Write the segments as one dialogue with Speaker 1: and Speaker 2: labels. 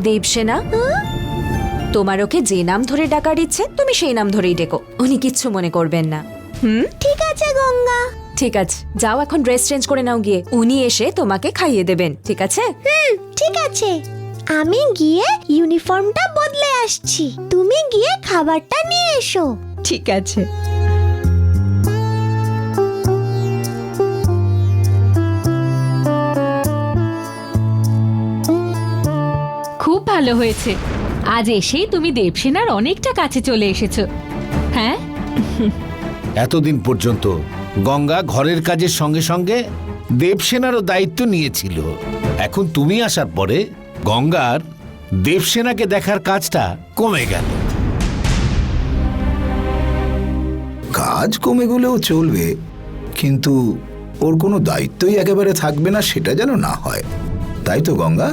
Speaker 1: দেবসেনা, তোমার ওকে যে নাম ধরে ডাকার ইচ্ছে তুমি সেই নাম ধরেই ডেকো, উনি কিচ্ছু মনে করবেন না।
Speaker 2: ঠিক আছে গঙ্গা।
Speaker 1: ঠিক আছে, যাও এখন ড্রেস চেঞ্জ করে নাও গিয়ে, উনি এসে তোমাকে খাইয়ে দেবেন, ঠিক আছে?
Speaker 2: ঠিক আছে, আমি গিয়ে ইউনিফর্মটা বদলে আসছি, তুমি গিয়ে খাবারটা নিয়ে এসো।
Speaker 3: ঠিক আছে।
Speaker 4: খুব ভালো হয়েছে, আজ এসেই তুমি দেবসেনার অনেকটা কাছে চলে এসেছো। হ্যাঁ,
Speaker 5: এতদিন পর্যন্ত গঙ্গা ঘরের কাজের সঙ্গে সঙ্গে দেবসেনারও দায়িত্ব নিয়েছিল। এখন তুমি আসার পরে গঙ্গার দেবসেনাকে দেখার কাজটা কমে গেল।
Speaker 6: কাজ কমে গেলেও চলবে, কিন্তু ওর কোনো দায়িত্বই একেবারে থাকবে না সেটা যেন না হয়, তাই তো গঙ্গা?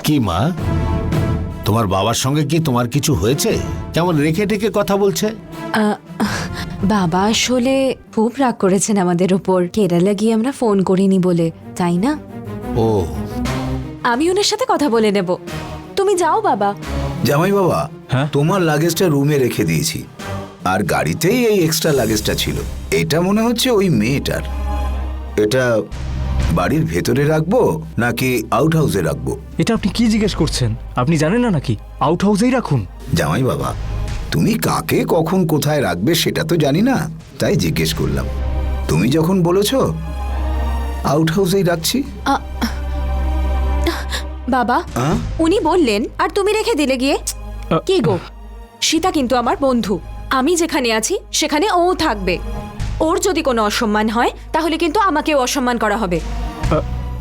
Speaker 5: কি মা, তোমার বাবার সঙ্গে কি তোমার কিছু হয়েছে? কেমন রেখে টেকে কথা বলছে?
Speaker 1: বাবা আসলে খুব রাগ করেছেন আমাদের উপর, কেরালা গিয়ে আমরা ফোন করিনি বলে, তাই না?
Speaker 5: ও,
Speaker 1: আমি ওনার সাথে কথা বলে নেব, তুমি যাও বাবা।
Speaker 6: জামাই বাবা,
Speaker 7: হ্যাঁ?
Speaker 6: তোমার লাগেজটা রুমে রেখে দিয়েছি, আর গাড়িতেই এই এক্সট্রা লাগেজটা ছিল। এটা মনে হচ্ছে ওই মেয়েটার। এটা বাড়ির ভেতরে রাখবো নাকি আউট হাউসে রাখবো?
Speaker 7: এটা আপনি কি জিজ্ঞেস করছেন? আপনি জানেন না নাকি? আউট হাউসেই রাখুন।
Speaker 6: জামাই বাবা, তুমি কাকে কখন কোথায় রাখবে সেটা তো জানি না, তাই জিজ্ঞেস করলাম। তুমি যখন বলেছ আউট হাউসেই রাখছি।
Speaker 1: বাবা,
Speaker 6: আহ?
Speaker 1: উনি বললেন আর তুমি রেখে দিলে গিয়ে। কি গো, সীতা কিন্তু আমার বন্ধু, আমি যেখানে আছি সেখানে ও থাকবে। ওর যদি কোনো অসম্মান হয় তাহলে কিন্তু আমাকেও অসম্মান করা হবে।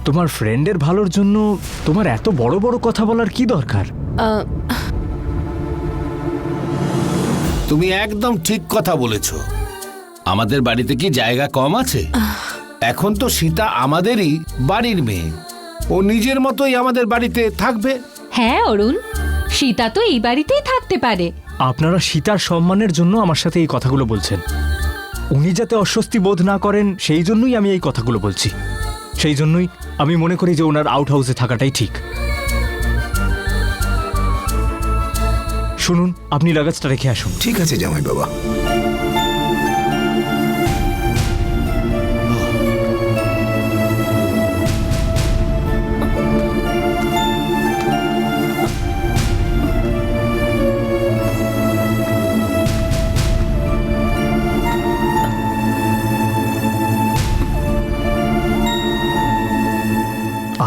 Speaker 7: তোমার ফ্রেন্ডের ভালোর জন্য তোমার এত বড় বড় কথা বলার কি দরকার?
Speaker 5: তুমি একদম ঠিক কথা বলেছ। আমাদের বাড়িতে কি জায়গা কম আছে? এখন তো সীতা আমাদেরই বাড়ির মেয়ে, ও নিজের মতোই আমাদের বাড়িতে থাকবে।
Speaker 4: হ্যাঁ অরুণ, সীতা তো এই বাড়িতেই থাকতে পারে।
Speaker 7: আপনারা সীতার সম্মানের জন্য আমার সাথে এই কথাগুলো বলছেন। উনি যাতে অস্বস্তি বোধ না করেন সেই জন্যই আমি এই কথাগুলো বলছি। সেই জন্যই আমি মনে করি যে ওনার আউট হাউসে থাকাটাই ঠিক। শুনুন, আপনি লাগেজটা রেখে আসুন।
Speaker 6: ঠিক আছে জামাই বাবা।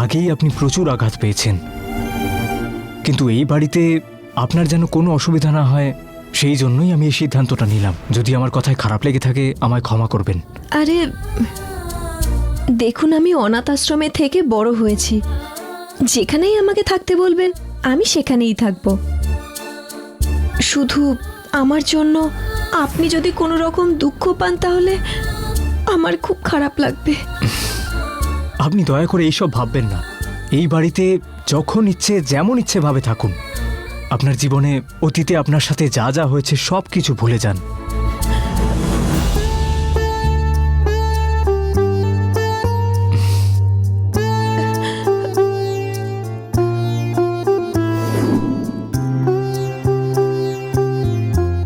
Speaker 7: আগেই আপনি প্রচুর আঘাত পেয়েছেন, কিন্তু এই বাড়িতে আপনার যেন কোনো অসুবিধা না হয় সেই জন্যই আমি এই সিদ্ধান্তটা নিলাম। যদি আমার কথায় খারাপ লেগে থাকে আমায় ক্ষমা করবেন।
Speaker 3: আরে দেখুন, আমি অনাথ আশ্রমে থেকে বড় হয়েছি, যেখানেই আমাকে থাকতে বলবেন আমি সেখানেই থাকব। শুধু আমার জন্য আপনি যদি কোনো রকম দুঃখ পান তাহলে আমার খুব খারাপ লাগবে।
Speaker 7: আপনি দয়া করে এইসব ভাববেন না। এই বাড়িতে যখন ইচ্ছে যেমন ইচ্ছে ভাবে থাকুন। আপনার জীবনে অতীতে আপনার সাথে যা যা হয়েছে সব কিছু ভুলে যান।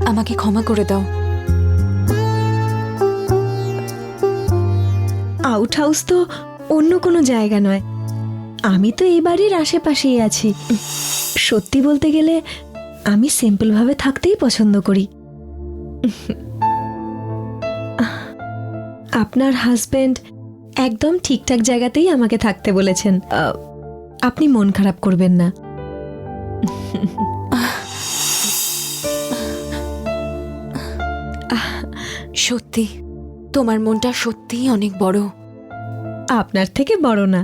Speaker 1: আমাকে ক্ষমা করে দাও।
Speaker 3: আউট হাউস তো অন্য কোনো জায়গা নয়, আমি তো এই বাড়ির আশেপাশেই আছি। সত্যি বলতে গেলে আমি সিম্পলভাবে থাকতেই পছন্দ করি। আপনার হাজবেন্ড একদম ঠিকঠাক জায়গাতেই আমাকে থাকতে বলেছেন, আপনি মন খারাপ করবেন না।
Speaker 1: সত্যি তোমার মনটা সত্যিই অনেক বড়।
Speaker 3: আপনার থেকে বড় না।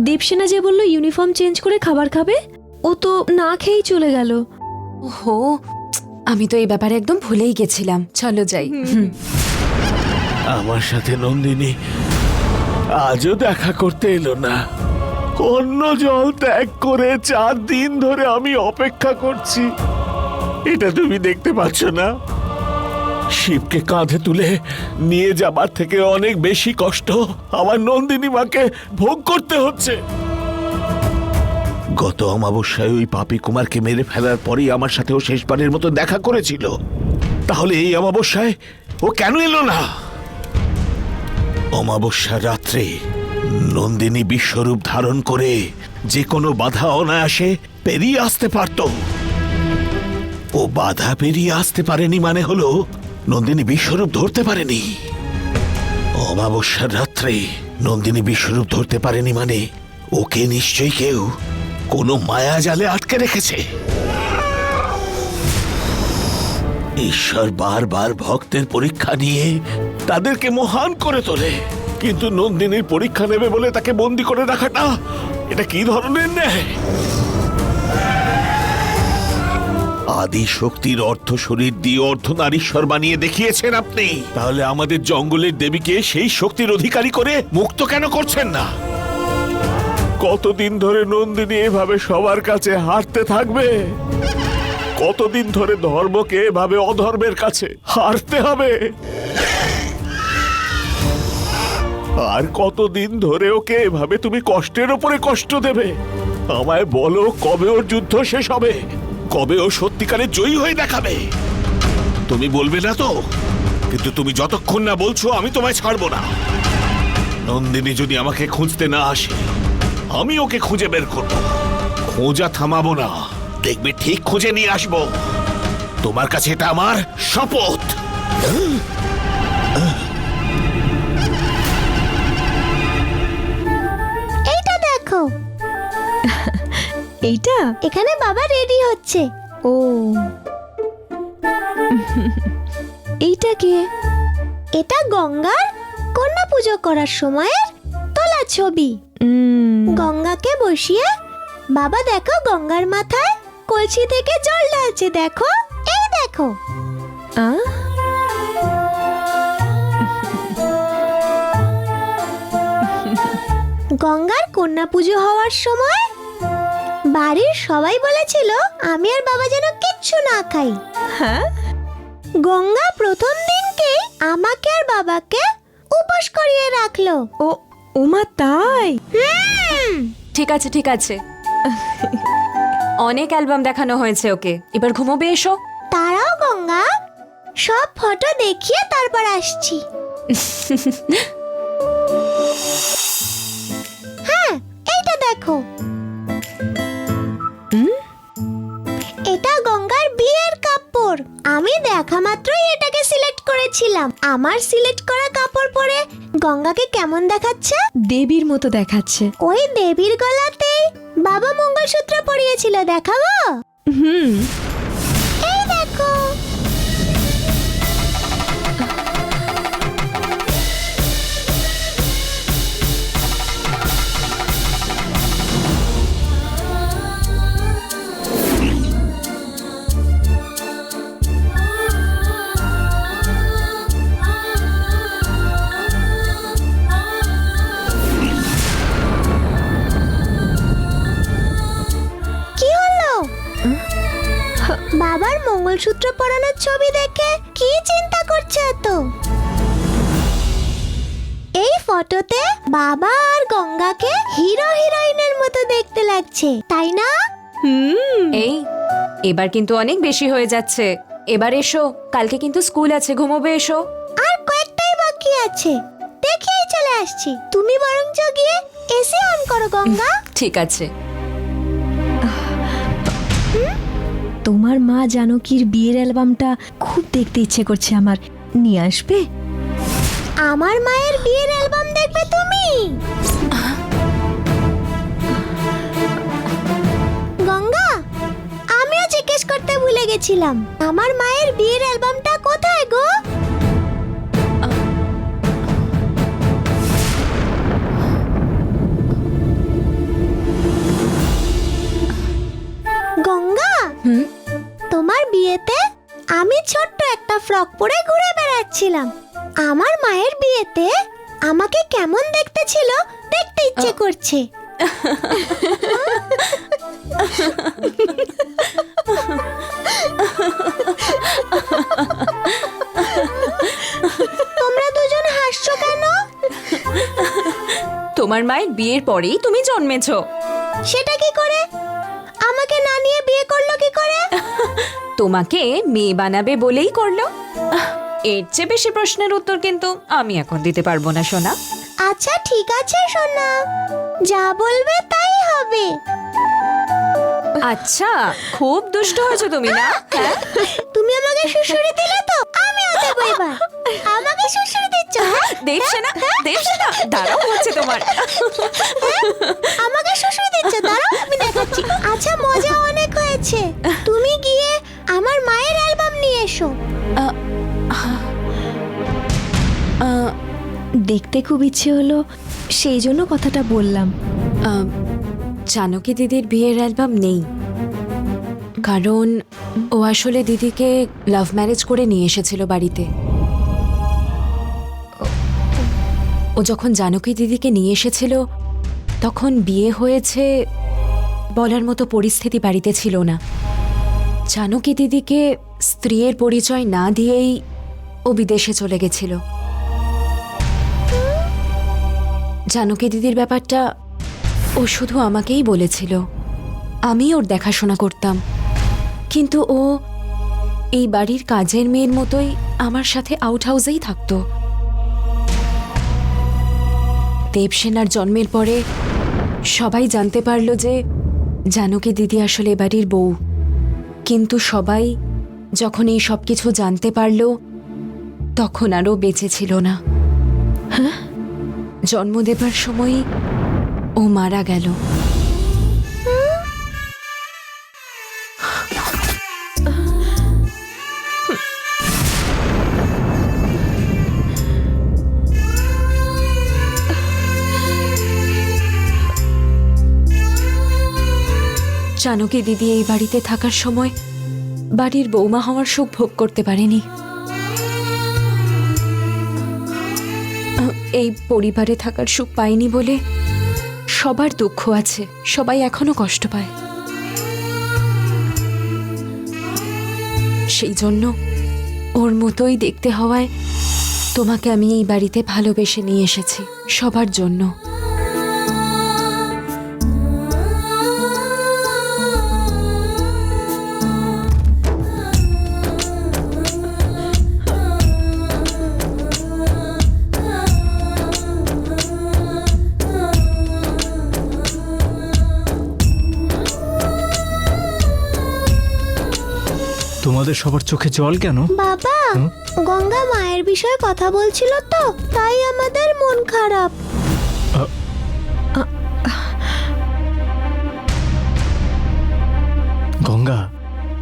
Speaker 3: দেবসেনা যে বলল ইউনিফর্ম চেঞ্জ করে খাবার খাবে, ও তো না খেয়েই চলে গেল।
Speaker 1: ওহো, আমি তো এই ব্যাপারে একদম ভুলেই গেছিলাম। চলো যাই।
Speaker 8: আমার সাথে নন্দিনী আজও দেখা করতে এলো না। অন্য জল ত্যাগ করে 4 দিন ধরে আমি অপেক্ষা করছি। এটা তুমি দেখতে পাচ্ছ না? শিবকে কাঁধে তুলে নিয়ে যাবার থেকে অনেক বেশি কষ্ট আমার নন্দিনী মাকে ভোগ করতে হচ্ছে। গত অমাবস্যায় ওই পাপী কুমারকে মেরে ফেলার পরেই আমার সাথে ও শেষবারের মতো দেখা করেছিল। তাহলে এই অমাবস্যায় ও কেন এলো না? অমাবস্যার রাত্রে নন্দিনী বিশ্বরূপ ধারণ করে যে কোনো বাধা অনায়াসে পেরিয়ে আসতে পারত। ও বাধা পেরিয়ে আসতে পারেনি মানে হলো নন্দিনী বিশ্বরূপ ধরতে পারেনি। অমাবস্যার রাত্রে নন্দিনী বিশ্বরূপ ধরতে পারেনি মানে ওকে নিশ্চয়ই কেউ কোনো মায়া জালে আটকে রেখেছে। ঈশ্বর বারবার ভক্তের পরীক্ষা নিয়ে তাদেরকে মহান করে তোলে, কিন্তু নন্দিনীর পরীক্ষা নেবে বলে তাকে বন্দি করে রাখাটা এটা কি ধরনের ন্যায়? আদি শক্তির অর্ধ শরীর দিয়ে অর্ধনারীশ্বর বানিয়ে দেখিয়েছেন আপনি, তাহলে আমাদের জঙ্গলের দেবীকে সেই শক্তির অধিকারী করে মুক্ত কেন করছেন না? কতদিন ধরে নন্দিনী এভাবে সবার কাছে হারতে থাকবে? কতদিন ধরে ধর্মকে এভাবে অধর্মের কাছে হারতে হবে? আর কতদিন ধরে ওকে এভাবে তুমি কষ্টের উপরে কষ্ট দেবে? আমায় বলো, কবে ওর যুদ্ধ শেষ হবে? কবে ও সত্যিকারে জয়ী হয়ে দেখাবে? তুমি বলবে না তো? কিন্তু তুমি যতক্ষণ না বলছো আমি তোমায় ছাড়বো না। নন্দিনী যদি আমাকে খুঁজতে না আসে, আমি ওকে খুঁজে বের করব। খোঁজা থামাবো না, দেখবে ঠিক খুঁজে নিয়ে আসবো। তোমার কাছে এটা আমার শপথ।
Speaker 2: এইটা দেখো,
Speaker 3: এইটা?
Speaker 2: এখানে বাবা রেডি হচ্ছে।
Speaker 3: ও, এইটা কে?
Speaker 2: এটা গঙ্গার কন্যা পুজো করার সময়ের তোলা ছবি। গঙ্গাকে বসিয়ে বাবা দেখো গঙ্গার মাথায় কলসি থেকে জল ঢালছে। দেখো, এই দেখো। গঙ্গার কন্যা পুজো হওয়ার সময় বাড়ির সবাই বলেছিল আমি আর বাবা যেন কিচ্ছু না খাই।
Speaker 3: হ্যাঁ,
Speaker 2: গঙ্গা প্রথম দিনকে আমাকে আর বাবাকে উপোস করিয়ে রাখলো।
Speaker 3: ও ওমা তাই?
Speaker 1: ঠিক আছে ঠিক আছে, অনেক অ্যালবাম দেখানো হয়েছে ওকে, এবার ঘুমোবে এসো।
Speaker 2: তারাও গঙ্গা, সব ফটো দেখিয়ে তারপর আসছি। হ্যাঁ, এইটা দেখো। এটা গঙ্গার বিয়ের কাপড়। আমি দেখা মাত্রই এটাকে সিলেক্ট করেছিলাম। আমার সিলেক্ট করা কাপড় পরে গঙ্গাকে কেমন দেখাচ্ছে?
Speaker 3: দেবীর মতো দেখাচ্ছে।
Speaker 2: ওই দেবীর গলাতেই বাবা মঙ্গলসূত্র পরিয়েছিল, দেখাবো? এই দেখো। বাবার মঙ্গলসূত্র পরানোর ছবি দেখে কি চিন্তা করছে এত? এই ফটোতে বাবা আর গঙ্গাকে হিরো হিরোইনের মতো দেখতে লাগছে, তাই না?
Speaker 1: এই, এবার কিন্তু অনেক বেশি হয়ে যাচ্ছে। এবার এসো, কালকে কিন্তু স্কুল আছে, ঘুমোবে এসো।
Speaker 2: আর কয়েকটাই বাকি আছে, দেখেই চলে আসছি। তুমি বরঞ্চ গিয়ে এসি অন করো গঙ্গা।
Speaker 1: ঠিক আছে।
Speaker 3: তোমার মা জানকীর বিয়ের অ্যালবামটা খুব দেখতে ইচ্ছে করছে আমার, নিয়ে আসবে?
Speaker 2: আমার মায়ের বিয়ের অ্যালবাম দেখবে তুমি? গঙ্গা, আমিও জিজ্ঞেস করতে ভুলে গেছিলাম, আমার মায়ের বিয়ের অ্যালবামটা কোথায় গো? গঙ্গা, তোমার বিয়েতে আমি ছোট্ট একটা ফ্রক পরে ঘুরে বেড়াচ্ছিলাম। আমার মায়ের বিয়েতে আমাকে কেমন দেখতে ছিল দেখতে ইচ্ছে করছে। তোমরা দুজন হাসছো কেন?
Speaker 1: তোমার মায়ের বিয়ের পরেই তুমি জন্মেছো।
Speaker 2: সেটা কি করে? আমাকে না নিয়ে বিয়ে করলো কি করে?
Speaker 1: তোমাকে মেয়ে বানাবে বলেই করলো। এর চেয়ে বেশি প্রশ্নের উত্তর কিন্তু আমি এখন দিতে পারবো না সোনা।
Speaker 2: আচ্ছা ঠিক আছে সোনা, যা বলবে তাই হবে।
Speaker 1: আচ্ছা, খুব দুষ্ট হয়েছো তুমি না? হ্যাঁ?
Speaker 2: তুমি আমাকে সুশুরি দিলে তো, আমিও দেবো এবার। আমাকে সুশুরি দিচ্ছ? হ্যাঁ?
Speaker 1: দেবসেনা, দেবসেনা, দাঁড়াও হচ্ছে তোমার।
Speaker 2: আমাকে সুশুরি দিচ্ছ? দাঁড়াও আমি দেখাচ্ছি। আচ্ছা মজা অনেক হয়েছে, তুমি গিয়ে আমার মায়ের অ্যালবাম নিয়ে এসো।
Speaker 3: দেখতে খুব ইচ্ছে হলো, সেই জন্য কথাটা বললাম।
Speaker 1: জানকী দিদির বিয়ের অ্যালবাম নেই, কারণ ও আসলে দিদিকে লাভ ম্যারেজ করে নিয়ে এসেছিল বাড়িতে। ও যখন জানকী দিদিকে নিয়ে এসেছিল তখন বিয়ে হয়েছে বলার মতো পরিস্থিতি বাড়িতে ছিল না। জানকী দিদিকে স্ত্রীর পরিচয় না দিয়েই ও বিদেশে চলে গেছিল। জানকী দিদির ব্যাপারটা ও শুধু আমাকেই বলেছিল, আমি ওর দেখাশোনা করতাম, কিন্তু ও এই বাড়ির কাজের মেয়ের মতোই আমার সাথে আউট হাউসেই থাকতো। দেবসেনার জন্মের পরে সবাই জানতে পারলো যে জানকী দিদি আসলে বাড়ির বউ, কিন্তু সবাই যখন এই সব কিছু জানতে পারলো তখন আরও বেঁচে ছিল না। জন্ম দেবার সময়ই ও মারা গেল। জানকী দিদি এই বাড়িতে থাকার সময় বাড়ির বৌমা হওয়ার সুখ ভোগ করতে পারেনি। এই পরিবারে থাকার সুখ পায়নি বলে সবার দুঃখ আছে, সবাই এখনো কষ্ট পায়। সেই জন্য ওর মতোই দেখতে হওয়ায় তোমাকে আমি এই বাড়িতে ভালোবেসে নিয়ে এসেছি, সবার জন্য।
Speaker 7: তোমাদের সবার চোখে জল কেন?
Speaker 2: বাবা, গঙ্গা মায়ের বিষয়ে কথা বলছিল তো, তাই আমাদের মন খারাপ।
Speaker 7: গঙ্গা,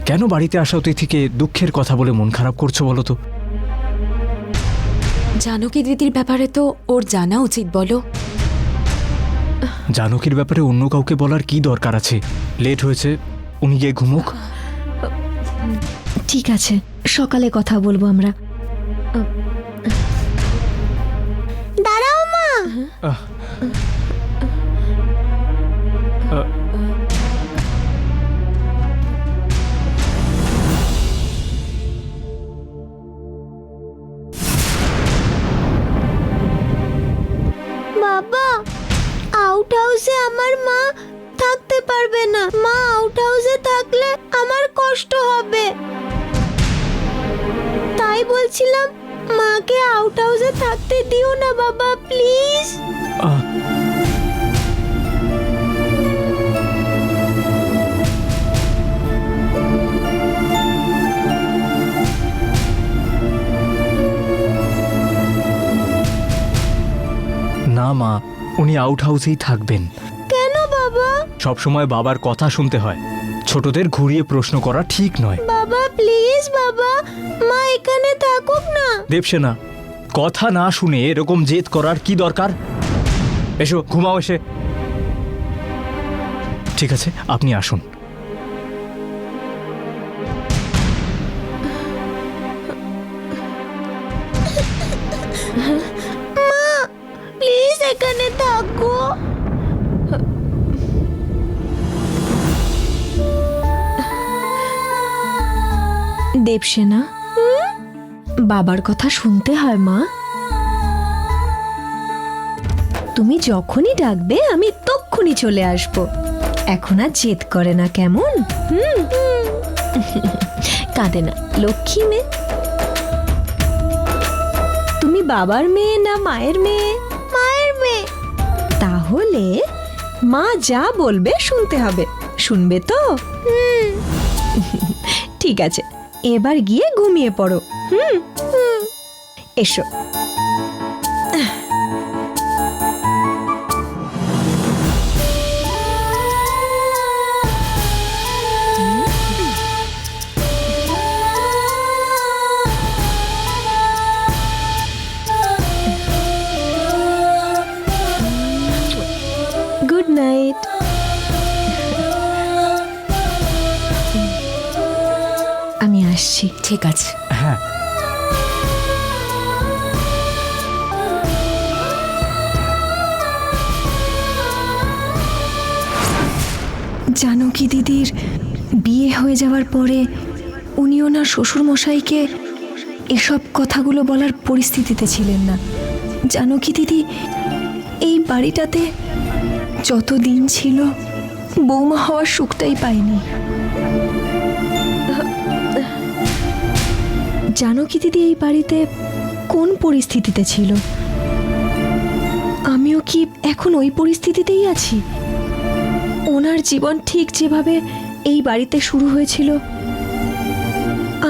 Speaker 7: কেন বাড়িতে আসা অতিথিকে দুঃখের কথা বলে মন খারাপ করছো বলো তো?
Speaker 1: জানকী দিদির ব্যাপারে তো ওর জানা উচিত, বলো।
Speaker 7: জানকীর ব্যাপারে অন্য কাউকে বলার কি দরকার আছে? লেট হয়েছে, উনি গিয়ে ঘুমুক।
Speaker 3: ঠিক আছে, সকালে কথা বলবো আমরা।
Speaker 2: দাঁড়াও মা।
Speaker 7: আহ, আহ,
Speaker 2: বাবা, আউট হাউসে আমার মা থাকতে পারবে না। মা আউট হাউসে থাকলে আমার কষ্ট হবে, তাই বলছিলাম মাকে আউট হাউসে থাকতে দিও না বাবা, প্লিজ।
Speaker 7: আহ, না মা, উনি আউট হাউসেই থাকবেন।
Speaker 2: কেন বাবা?
Speaker 7: সবসময় বাবার কথা শুনতে হয়, ছোটদের ঘুরিয়ে প্রশ্ন করা ঠিক নয়।
Speaker 2: বাবা প্লিজ, বাবা মা এখানে থাকুক না।
Speaker 7: দেবসেনা, কথা না শুনে এরকম জেদ করার কি দরকার? এসো ঘুমাও এসে। ঠিক আছে, আপনি আসুন।
Speaker 2: মা প্লিজ এখানে থাকো।
Speaker 3: দেবসেনা, বাবার কথা শুনতে হয় মা। তুমি যখনই ডাকবে আমি তক্ষুনি চলে আসবো। এখন আর জেদ করে না, কেমন? কাঁদে না, লক্ষ্মী মেয়ে। তুমি বাবার মেয়ে না মায়ের মেয়ে?
Speaker 2: মায়ের মেয়ে।
Speaker 3: তাহলে মা যা বলবে শুনতে হবে, শুনবে তো? ঠিক আছে, এবার গিয়ে ঘুমিয়ে পড়ো। এসো। Good night. আমি আসছি।
Speaker 1: ঠিক আছে।
Speaker 7: হ্যাঁ,
Speaker 3: জানকী দিদির বিয়ে হয়ে যাওয়ার পরে উনি ওনার শ্বশুরমশাইকে এসব কথাগুলো বলার পরিস্থিতিতে ছিলেন না। জানকী দিদি এই বাড়িটাতে যত দিন ছিল বৌমা হওয়ার সুখটাই পায়নি। জানকী দিদি এই বাড়িতে কোন পরিস্থিতিতে ছিল? আমিও কি এখন ওই পরিস্থিতিতেই আছি? ওনার জীবন ঠিক যেভাবে এই বাড়িতে শুরু হয়েছিল,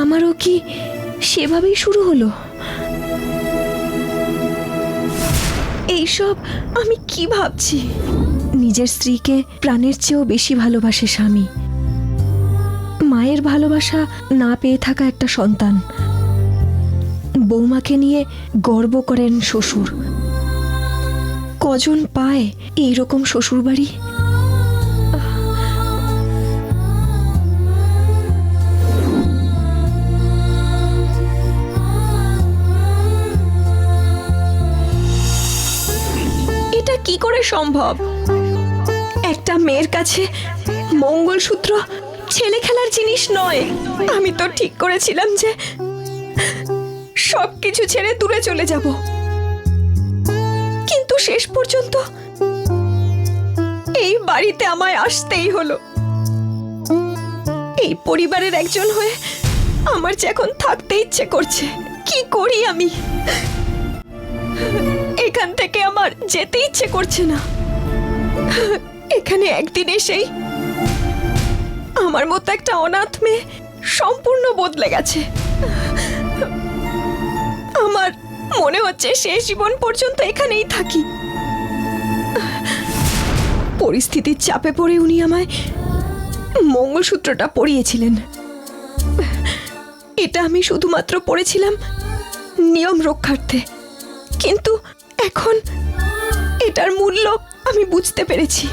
Speaker 3: আমারও কি সেভাবেই শুরু হলো? এইসব আমি কি ভাবছি? নিজের স্ত্রীকে প্রাণের চেয়েও বেশি ভালোবাসে স্বামী। মায়ের ভালোবাসা না পেয়ে থাকা একটা সন্তান। বৌমাকে নিয়ে গর্ব করেন শ্বশুর। কজন পায় এইরকম শ্বশুর বাড়ি? এটা কি করে সম্ভব? একটা মেয়ের কাছে মঙ্গলসূত্র ছেলে খেলার জিনিস নয়। আমি তো ঠিক করেছিলাম যে সবকিছু ছেড়ে দূরে চলে যাব, কিন্তু শেষ পর্যন্ত এই বাড়িতে আমায় আসতেই হলো। এই পরিবারের একজন হয়ে আমার যে এখন থাকতে ইচ্ছে করছে। কি করি আমি? এখান থেকে আমার যেতে ইচ্ছে করছে না। এখানে একদিন এসেই আমার মতো একটা অনাথ মেয়ে সম্পূর্ণ বদলে গেছে। আমার মনে হচ্ছে শেষ জীবন পর্যন্ত এখানেই থাকি। পরিস্থিতির চাপে পড়ে উনি আমায় মঙ্গলসূত্রটা পরিয়েছিলেন। এটা আমি শুধুমাত্র পড়েছিলাম নিয়ম রক্ষার্থে, কিন্তু এখন এটার মূল্য আমি বুঝতে পেরেছি।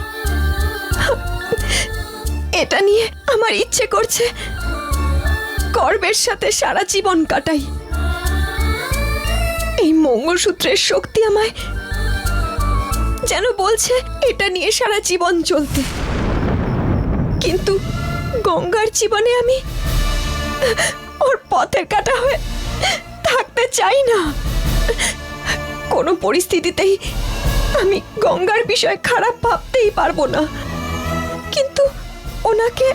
Speaker 3: এটা নিয়ে আমার ইচ্ছে করছে গর্বের সাথে সারা জীবন কাটাই। এই মঙ্গলসূত্রের শক্তি আমায় যেন বলছে এটা নিয়ে সারা জীবন চলতে। কিন্তু গঙ্গার জীবনে আমি ওর পথের কাটা হয়ে থাকতে চাই না। কোনো পরিস্থিতিতেই আমি গঙ্গার বিষয়ে খারাপ ভাবতেই পারবো না, কিন্তু ওনাকে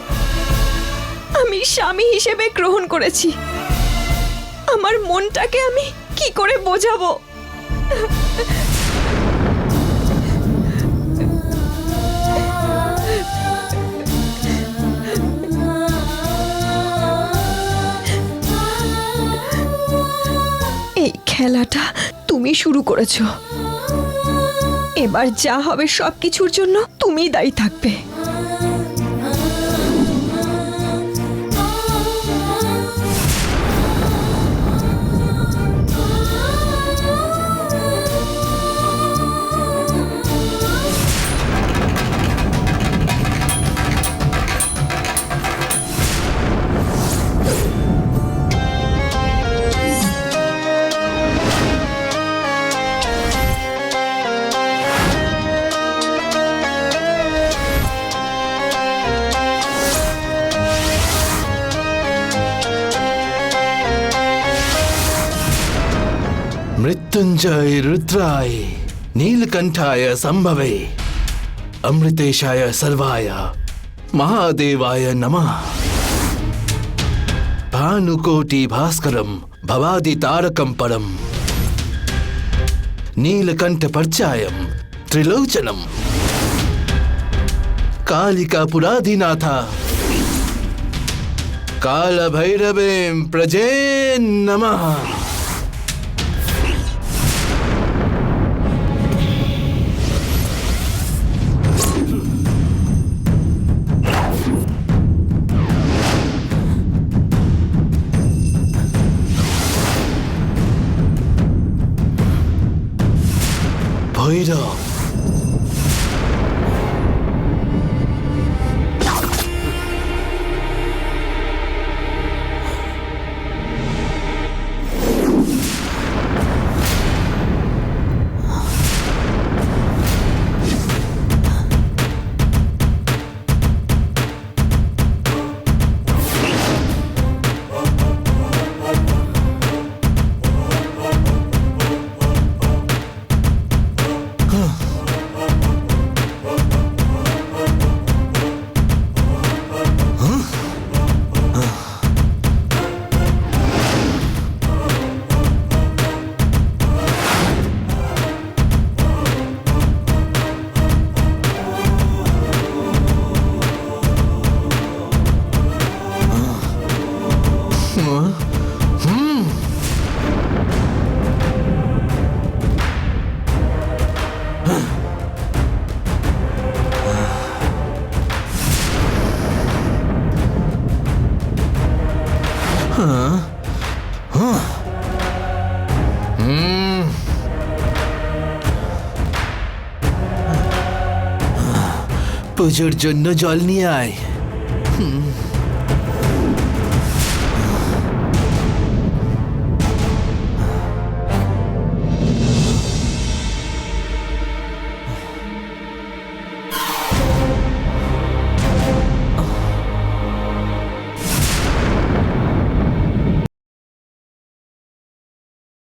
Speaker 3: আমি স্বামী হিসেবে গ্রহণ করেছি। আমার মনটাকে আমি কি করে বোঝাবো? এই খেলাটা তুমি শুরু করেছো। এবার যা হবে সবকিছুর জন্য তুমিই দায়ী থাকবে।
Speaker 8: মৃত্যুঞ্জয় রুদ্রায় নীলকণ্ঠায় সম্ভবে अमृतेशाय सर्वाय महादेवाय नमः। भानुकोटि भास्करम भवादि तारकम परम नीलकंठ पर्चायम त्रिलोचनम कालिका पुराधिनाथा काल भैरवे प्रजे नमः। भैरव পুজোর জন্য জল নিয়ে আয়।